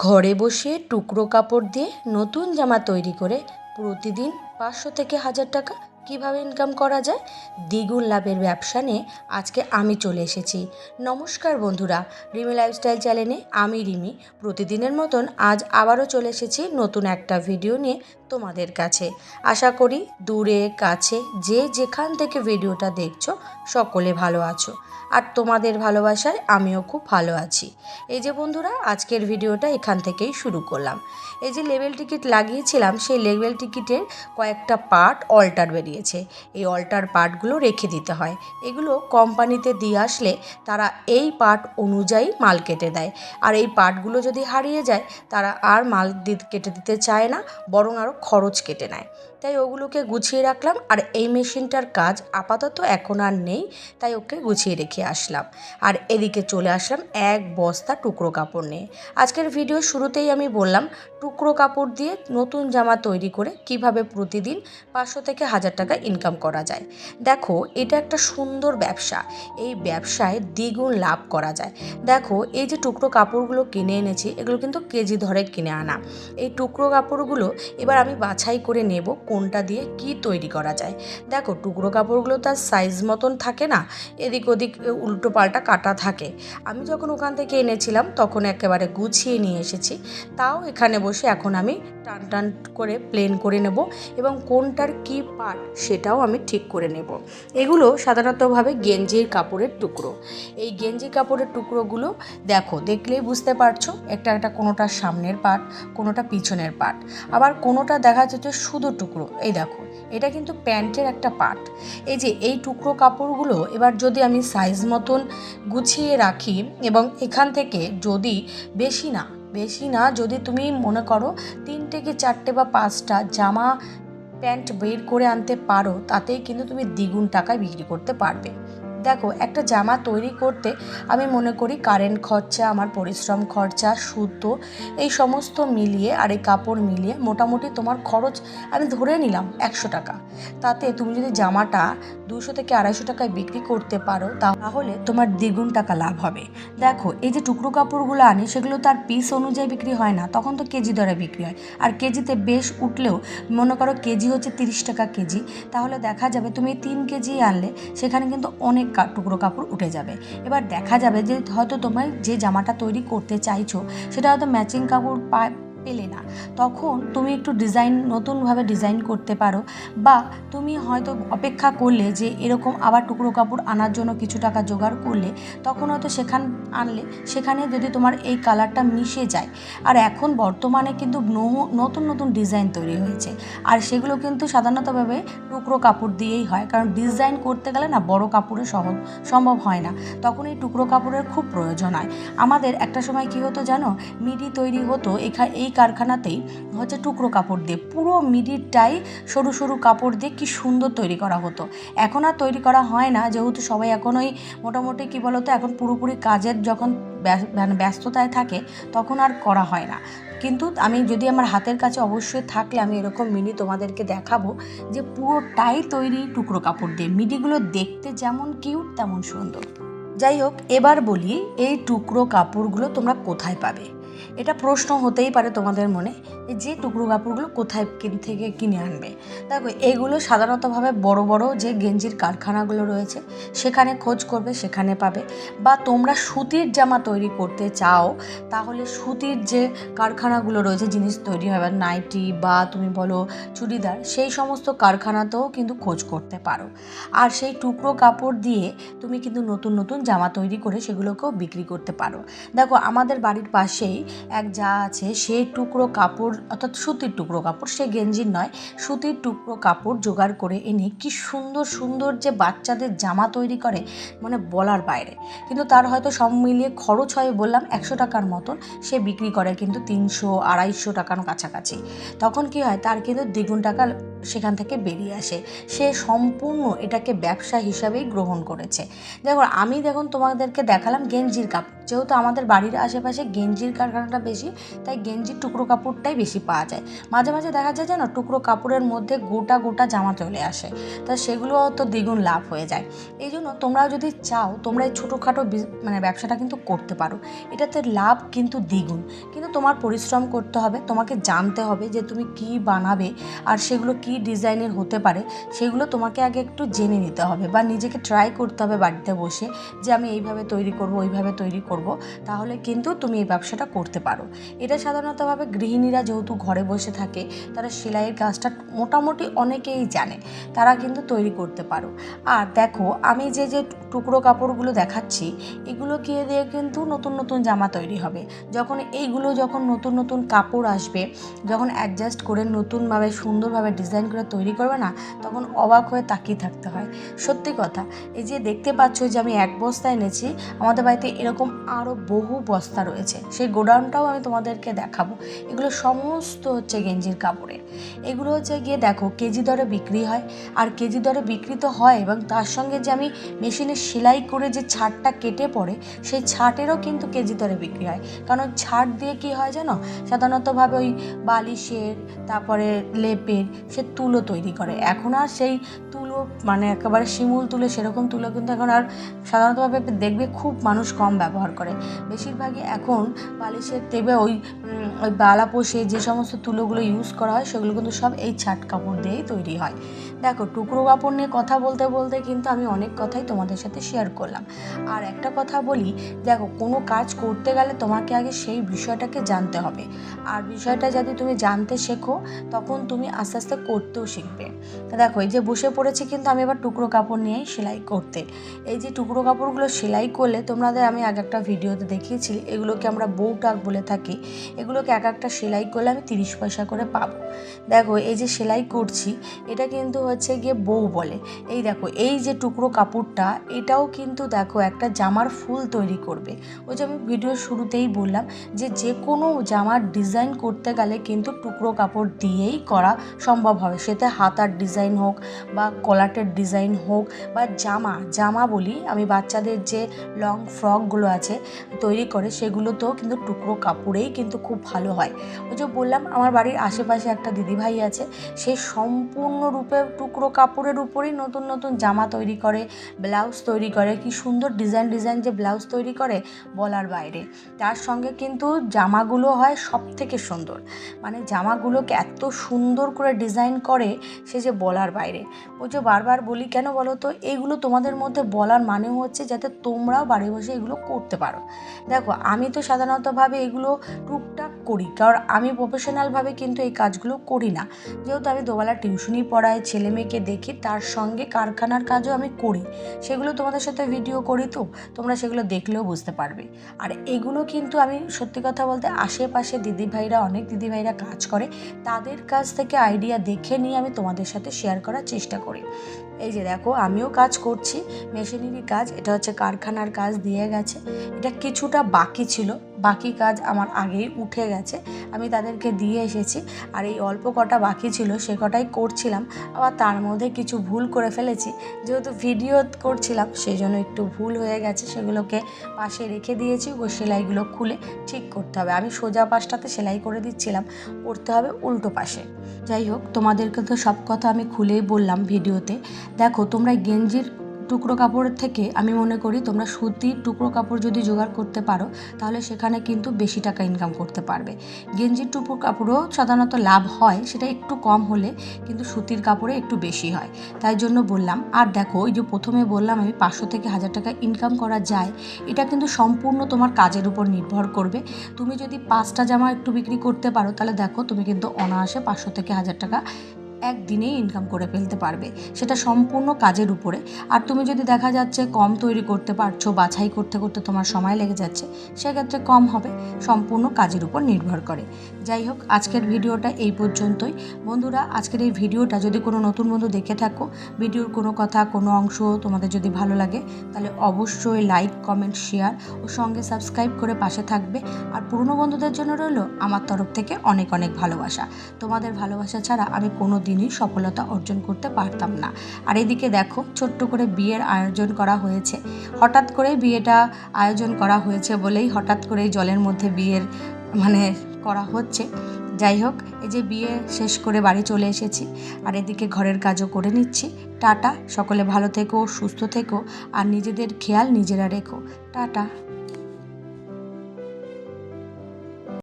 ঘরে বসে টুকরো কাপড় দিয়ে নতুন জামা তৈরি করে প্রতিদিন 500 থেকে 1000 টাকা কীভাবে ইনকাম করা যায়, দ্বিগুণ লাভের ব্যবসা নিয়ে আজকে আমি চলে এসেছি। নমস্কার বন্ধুরা, রিমি লাইফস্টাইল চ্যানেলে আমি রিমি প্রতিদিনের মতন আজ আবারও চলে এসেছি নতুন একটা ভিডিও নিয়ে তোমাদের কাছে। আশা করি দূরে কাছে যে যেখান থেকে ভিডিওটা দেখছো সকলে ভালো আছো, আর তোমাদের ভালোবাসায় আমিও খুব ভালো আছি। এই যে বন্ধুরা, আজকের ভিডিওটা এখান থেকেই শুরু করলাম। এই যে লেবেল টিকিট লাগিয়েছিলাম, সেই লেবেল টিকিটের কয়েকটা পার্ট অল্টার বেরিয়েছে। এই অল্টার পার্টগুলো রেখে দিতে হয়। এগুলো কোম্পানিতে দিয়ে আসলে তারা এই পার্ট অনুযায়ী মাল কেটে দেয়, আর এই পার্টগুলো যদি হারিয়ে যায় তারা আর মাল কেটে দিতে চায় না, বরং আরও খরচ কেটে নেয়। তাই ওগুলোকে গুছিয়ে রাখলাম, আর এই মেশিনটার কাজ আপাতত এখন আর নেই, তাই ওকে গুছিয়ে রেখে আসলাম। আর এদিকে চলে আসলাম এক বস্তা টুকরো কাপড় নিয়ে। আজকের ভিডিও শুরুতেই আমি বললাম টুকরো কাপড় দিয়ে নতুন জামা তৈরি করে কিভাবে প্রতিদিন 500 থেকে 1000 টাকা ইনকাম করা যায়। দেখো, এটা একটা সুন্দর ব্যবসা। এই ব্যবসায় দ্বিগুণ লাভ করা যায়। দেখো, এই যে টুকরো কাপড়গুলো কিনে এনেছি, এগুলো কিন্তু কেজি ধরে কিনে আনা। এই টুকরো কাপড়গুলো এবার আমি বাছাই করে নেব কোনটা দিয়ে কি তৈরি করা যায়। দেখো, টুকরো কাপড়গুলো তার সাইজ মতন থাকে না, এদিক ওদিক উল্টো পাল্টা কাটা থাকে। আমি যখন ওখান থেকে এনেছিলাম তখন একেবারে গুছিয়ে নিয়ে এসেছি। তাও এখানে বসে এখন আমি টান টান করে প্লেন করে নেব, এবং কোনটার কি পার্ট সেটাও আমি ঠিক করে নেব। এগুলো সাধারণতভাবে গেঞ্জির কাপড়ের টুকরো। এই গেঞ্জি কাপড়ের টুকরোগুলো দেখো, দেখলেই বুঝতে পারছো একটা একটা কোনোটা সামনের পার্ট, কোনোটা পিছনের পার্ট, আবার কোনোটা দেখা যাচ্ছে শুধু টুকরো। এই দেখো, এটা কিন্তু প্যান্টের একটা পার্ট। এই যে এই টুকরো কাপড়গুলো এবার যদি আমি সাইজ মতন গুছিয়ে রাখি, এবং এখান থেকে যদি বেশি না যদি তুমি মনে করো 3টে কি 4টে বা 5টা জামা প্যান্ট বের করে আনতে পারো, তাতেই কিন্তু তুমি দ্বিগুণ টাকায় বিক্রি করতে পারবে। দেখো, একটা জামা তৈরি করতে আমি মনে করি কারেন্ট খরচা, আমার পরিশ্রম খরচা, সুতো, এই সমস্ত মিলিয়ে আর এই কাপড় মিলিয়ে মোটামুটি তোমার খরচ আমি ধরে নিলাম 100 টাকা। তাতে তুমি যদি জামাটা 200 থেকে 250 টাকায় বিক্রি করতে পারো, তাহলে তোমার দ্বিগুণ টাকা লাভ হবে। দেখো, এই যে টুকরো কাপড়গুলো আনি, সেগুলো তার পিস অনুযায়ী বিক্রি হয় না, তখন তো কেজি দরে বিক্রি হয়। আর কেজিতে বেশ উঠলেও মনে করো কেজি হচ্ছে 30 টাকা কেজি, তাহলে দেখা যাবে তুমি 3 কেজি আনলে সেখানে কিন্তু অনেক টুকরো কাপড় উঠে যাবে। এবার দেখা যাবে যে হয়তো তোমার যে জামাটা তৈরি করতে চাইছো সেটা হয়তো ম্যাচিং কাপড় পেলে না, তখন তুমি একটু নতুনভাবে ডিজাইন করতে পারো, বা তুমি হয়তো অপেক্ষা করলে যে এরকম আবার টুকরো কাপড় আনার জন্য কিছু টাকা জোগাড় করলে, তখন হয়তো সেখানে যদি তোমার এই কালারটা মিশে যায়। আর এখন বর্তমানে কিন্তু নতুন নতুন ডিজাইন তৈরি হয়েছে, আর সেগুলো কিন্তু সাধারণতভাবে টুকরো কাপড় দিয়েই হয়, কারণ ডিজাইন করতে গেলে না বড় কাপড়ে সম্ভব হয় না, তখন এই টুকরো কাপড়ের খুব প্রয়োজন হয়। আমাদের একটা সময় কি হতো জানো, মিডি তৈরি হতো এই কারখানাতেই হচ্ছে টুকরো কাপড় দিয়ে, পুরো মিডিটাই সরু সরু কাপড় দিয়ে কি সুন্দর তৈরি করা হতো। এখন আর তৈরি করা হয় না, যেহেতু সবাই এখন ওই মোটামুটি কি বলতো, এখন পুরোপুরি কাজের যখন ব্যস্ততায় থাকে তখন আর করা হয় না। কিন্তু আমি যদি আমার হাতের কাছে অবশ্যই থাকলে আমি এরকম মিনি তোমাদেরকে দেখাবো, যে পুরোটাই তৈরি টুকরো কাপড় দিয়ে। মিডিগুলো দেখতে যেমন কিউট তেমন সুন্দর। যাই হোক, এবার বলি এই টুকরো কাপড়গুলো তোমরা কোথায় পাবে। এটা প্রশ্ন হতেই পারে তোমাদের মনে, যে টুকরো কাপড়গুলো কোথায় থেকে কিনে আনবে। দেখো, এগুলো সাধারণতভাবে বড় বড় যে গেঞ্জির কারখানাগুলো রয়েছে সেখানে খোঁজ করবে, সেখানে পাবে। বা তোমরা সুতির জামা তৈরি করতে চাও, তাহলে সুতির যে কারখানাগুলো রয়েছে, জিনিস তৈরি হয়, নাইটি বা তুমি বলো চুড়িদার, সেই সমস্ত কারখানাতেও কিন্তু খোঁজ করতে পারো। আর সেই টুকরো কাপড় দিয়ে তুমি কিন্তু নতুন নতুন জামা তৈরি করে সেগুলোকেও বিক্রি করতে পারো। দেখো, আমাদের বাড়ির পাশেই এক যা আছে, সে টুকরো কাপড়, অর্থাৎ সুতির টুকরো কাপড়, সে গেঞ্জির নয়, সুতির টুকরো কাপড় জোগাড় করে এনে কি সুন্দর সুন্দর যে বাচ্চাদের জামা তৈরি করে, মানে বলার বাইরে। কিন্তু তার হয়তো সব মিলিয়ে খরচ হয় বললাম 100 টাকার মতন, সে বিক্রি করে কিন্তু 300-250 টাকার কাছাকাছি। তখন কি হয়, তার কিন্তু দ্বিগুণ টাকা সেখান থেকে বেরিয়ে আসে। সে সম্পূর্ণ এটাকে ব্যবসা হিসাবেই গ্রহণ করেছে। দেখো, আমি তোমাদেরকে দেখালাম গেঞ্জির কাপড়, যেহেতু আমাদের বাড়ির আশেপাশে গেঞ্জির কারখানাটা বেশি, তাই গেঞ্জির টুকরো কাপড়টাই বেশি পাওয়া যায়। মাঝে মাঝে দেখা যায় যেন টুকরো কাপড়ের মধ্যে গোটা গোটা জামা চলে আসে, তা সেগুলো তো দ্বিগুণ লাভ হয়ে যায়। এই জন্য তোমরাও যদি চাও তোমরা এই ছোটোখাটো ব্যবসাটা কিন্তু করতে পারো। এটাতে লাভ কিন্তু দ্বিগুণ, কিন্তু তোমার পরিশ্রম করতে হবে, তোমাকে জানতে হবে যে তুমি কি বানাবে আর সেগুলো কি ডিজাইনের হতে পারে, সেগুলো তোমাকে আগে একটু জেনে নিতে হবে বা নিজেকে ট্রাই করতে হবে বাড়িতে বসে যে আমি এইভাবে তৈরি করব, ওইভাবে তৈরি করব, তাহলে কিন্তু তুমি এই ব্যবসাটা করতে পারো। এটা সাধারণতভাবে গৃহিণীরা যেহেতু ঘরে বসে থাকে, তারা সেলাইয়ের কাজটা মোটামুটি অনেকেই জানে, তারা কিন্তু তৈরি করতে পারো। আর দেখো আমি যে যে টুকরো কাপড়গুলো দেখাচ্ছি, এগুলো দিয়ে কিন্তু নতুন নতুন জামা তৈরি হবে। যখন নতুন নতুন কাপড় আসবে, যখন অ্যাডজাস্ট করে নতুনভাবে সুন্দরভাবে ডিজাইন করে তৈরি করবে না, তখন অবাক হয়ে তাকিয়ে থাকতে হয়। সত্যি কথা, এই যে দেখতে পাচ্ছ যে আমি এক বস্তা এনেছি, আমাদের বাড়িতে এরকম আরও বহু বস্তা রয়েছে, সেই গোডাউনটাও আমি তোমাদেরকে দেখাবো। এগুলো সমস্ত হচ্ছে গেঞ্জির কাপড়ের। এগুলো হচ্ছে গিয়ে দেখো কেজি দরে বিক্রি হয়, আর কেজি দরে বিক্রি তো হয়, এবং তার সঙ্গে যে আমি মেশিনে সেলাই করে যে ছাড়টা কেটে পড়ে, সেই ছাটেরও কিন্তু কেজি দরে বিক্রি হয়। কারণ ছাট দিয়ে কি হয় জানো, সাধারণতভাবে ওই বালিশের, তারপরে লেপের সে তুলো তৈরি করে। এখন আর সেই তুলো একেবারে শিমুল তুলো, সেরকম তুলো কিন্তু এখন আর সাধারণতভাবে দেখবে খুব মানুষ কম ব্যবহার করে। বেশিরভাগই এখন বালিশের দেবে ওই বালা পোষে যে সমস্ত তুলোগুলো ইউজ করা হয়, সেগুলো কিন্তু সব এই ছাট কাপড় দিয়েই তৈরি হয়। দেখো টুকরো কাপড় নিয়ে কথা বলতে বলতে কিন্তু আমি অনেক কথাই তোমাদের সাথে শেয়ার করলাম। আর একটা কথা বলি, দেখো কোনো কাজ করতে গেলে তোমাকে আগে সেই বিষয়টাকে জানতে হবে, আর বিষয়টা যদি তুমি জানতে শেখো, তখন তুমি আস্তে আস্তে করতেও শিখবে। দেখো এই যে বসে পড়েছি কিন্তু আমি এবার টুকরো কাপড় নিয়েই সেলাই করতে। এই যে টুকরো কাপড়গুলো সেলাই করলে, তোমাদের আমি আগে একটা ভিডিওতে দেখিয়েছি, এগুলোকে আমরা বউটাক বলে থাকি। এগুলোকে এক একটা সেলাই করলে আমি 30 পয়সা করে পাবো। দেখো এই যে সেলাই করছি, এটা কিন্তু হচ্ছে গিয়ে বউ বলে। এই দেখো এই যে টুকরো কাপড়টা, এটাও কিন্তু দেখো একটা জামার ফুল তৈরি করবে। ওই যে আমি ভিডিওর শুরুতেই বললাম যে কোনো জামার ডিজাইন করতে গেলে কিন্তু টুকরো কাপড় দিয়েই করা সম্ভব হবে। সেটা হাতার ডিজাইন হোক বা কলারের ডিজাইন হোক, বা জামা বলি আমি, বাচ্চাদের যে লং ফ্রকগুলো আছে তৈরি করে, সেগুলোতেও কিন্তু টুকরো কাপড়েই কিন্তু খুব ভালো হয়। ওই যে বললাম আমার বাড়ির আশেপাশে একটা দিদিভাই আছে, সে সম্পূর্ণরূপে টুকরো কাপড়ের উপরেই নতুন নতুন জামা তৈরি করে, ব্লাউজ তৈরি করে। কি সুন্দর ডিজাইন যে ব্লাউজ তৈরি করে বলার বাইরে। তার সঙ্গে কিন্তু জামাগুলো হয় সব থেকে সুন্দর, জামাগুলোকে এত সুন্দর করে ডিজাইন করে সে যে বলার বাইরে। ওই যে বারবার বলি কেন বলো তো, এইগুলো তোমাদের মধ্যে বলার মানে হচ্ছে যাতে তোমরাও বাড়ি বসে এগুলো করতে পারো। দেখো আমি তো সাধারণতভাবে এগুলো টুকটাক করি, কারণ আমি প্রফেশনালভাবে কিন্তু এই কাজগুলো করি না। যেহেতু আমি দুবেলা টিউশনি পড়াই, ছেলে মেয়েকে দেখি, তার সঙ্গে কারখানার কাজও আমি করি, সেগুলো তোমাদের সাথে ভিডিও করি, তো তোমরা সেগুলো দেখলেও বুঝতে পারবে। আর এগুলো কিন্তু আমি সত্যি কথা বলতে আশেপাশে অনেক দিদিভাইরা কাজ করে, তাদের কাছ থেকে আইডিয়া দেখে নিয়ে আমি তোমাদের সাথে শেয়ার করার চেষ্টা করি। এই যে দেখো আমিও কাজ করছি, মেশিনেরই কাজ, এটা হচ্ছে কারখানার কাজ দিয়ে গেছে। এটা কিছুটা বাকি ছিল, বাকি কাজ আমার আগেই উঠে গেছে, আমি তাদেরকে দিয়ে এসেছি। আর এই অল্প কটা বাকি ছিল সে কটাই করছিলাম, আবার তার মধ্যে কিছু ভুল করে ফেলেছি। যেহেতু ভিডিও করছিলাম সেই জন্য একটু ভুল হয়ে গেছে, সেগুলোকে পাশে রেখে দিয়েছি। ওই সেলাইগুলো খুলে ঠিক করতে হবে। আমি সোজা পাশটাতে সেলাই করে দিচ্ছিলাম, করতে হবে উল্টো পাশে। যাই হোক, তোমাদেরকে তো সব কথা আমি খুলেই বললাম ভিডিওতে। দেখো তোমরা গেঞ্জির টুকরো কাপড়ের থেকে আমি মনে করি তোমরা সুতির টুকরো কাপড় যদি জোগাড় করতে পারো, তাহলে সেখানে কিন্তু বেশি টাকা ইনকাম করতে পারবে। গেঞ্জির টুকরো কাপড়ও সাধারণত লাভ হয়, সেটা একটু কম হলে, কিন্তু সুতির কাপড়ে একটু বেশি হয়, তাই জন্য বললাম। আর দেখো ওই যে প্রথমে বললাম আমি 500 থেকে 1000 টাকা ইনকাম করা যায়, এটা কিন্তু সম্পূর্ণ তোমার কাজের উপর নির্ভর করবে। তুমি যদি 5টা জামা একটু বিক্রি করতে পারো, তাহলে দেখো তুমি কিন্তু অনায়াসে 500 থেকে 1000 টাকা একদিনেই ইনকাম করে ফেলতে পারবে, সেটা সম্পূর্ণ কাজের উপরে। আর তুমি যদি দেখা যাচ্ছে কম তৈরি করতে পারছো, বাছাই করতে করতে তোমার সময় লেগে যাচ্ছে, সেক্ষেত্রে কম হবে, সম্পূর্ণ কাজের উপর নির্ভর করে। যাই হোক, আজকের ভিডিওটা এই পর্যন্তই। বন্ধুরা, আজকের এই ভিডিওটা যদি কোনো নতুন বন্ধু দেখে থাকো, ভিডিওর কোনো কথা, কোনো অংশ তোমাদের যদি ভালো লাগে, তাহলে অবশ্যই লাইক, কমেন্ট, শেয়ার ও সঙ্গে সাবস্ক্রাইব করে পাশে থাকবে। আর পুরনো বন্ধুদের জন্য রইল আমার তরফ থেকে অনেক অনেক ভালোবাসা। তোমাদের ভালোবাসা ছাড়া আমি কোনো দিনই সফলতা অর্জন করতে পারতাম না। আর এদিকে দেখো ছোট্ট করে বিয়ের আয়োজন করা হয়েছে। হঠাৎ করেই বিয়েটা আয়োজন করা হয়েছে বলেই হঠাৎ করেই জলের মধ্যে বিয়ের করা হচ্ছে। যাই হোক, এই যে বিয়ে শেষ করে বাড়ি চলে এসেছি আর এদিকে ঘরের কাজও করে নিচ্ছি। টাটা, সকলে ভালো থেকো, সুস্থ থেকো আর নিজেদের খেয়াল নিজেরা রেখো। টাটা।